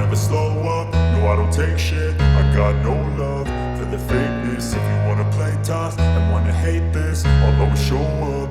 never slow up, no I don't take shit. I got no love for the fakeness. If you wanna play tough and wanna hate this, I'll always show up.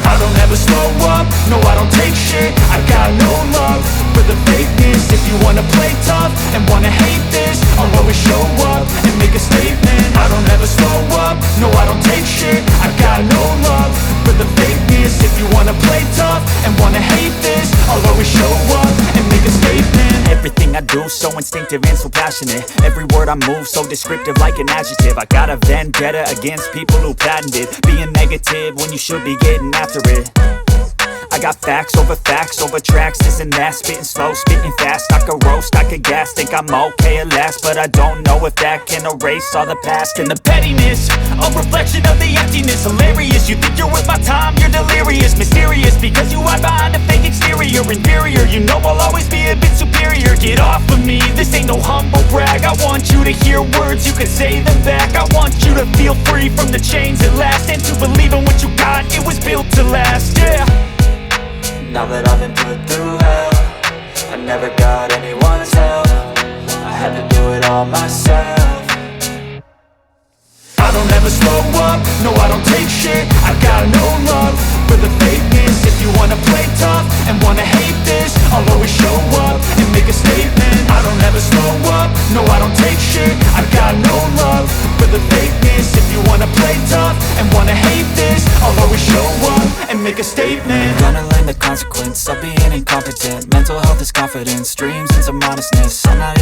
I don't ever slow up, no I don't take shit. I got no love for the fakeness. If you wanna play tough and wanna hate this, I'll always show up and make a statement. I don't ever slow up, no I don't take shit. I got no love for the fakeness. If you wanna play tough and wanna hate this, I'll always show up and make a statement. Everything I do so instinctive and so passionate. Every word I move so descriptive like an adjective. I got a vendetta against people who patented being negative when you should be getting after it. I got facts over tracks, this and that. Spitting slow, spitting fast. I could roast, I could gas. Think I'm okay at last, but I don't know if that can erase all the past. And the pettiness, a reflection of the emptiness. Hilarious, you think you're worth my time, you're delirious. Mysterious, because you hide behind a fake exterior. Inferior, you know I'll always be a bit superior. Get off of me, this ain't no humble brag. I want you to hear words, you can say them back. I want you to feel free from the chains at last, and to believe in what you got, it was built to last, yeah. Now that I've been put through hell, I never got anyone's help. I had to do it all myself. I don't ever slow up, no I don't take shit. I got no love for the fakeness. If you wanna play tough and wanna hate this, I'll always show up and make a statement. I don't ever slow up, no I don't take shit. I got no love for the fakeness. If you wanna play tough and wanna hate this, I'll always show up and make a statement. Gonna learn the consequence of being incompetent. Mental health is confidence, dreams and some honestness. I'm not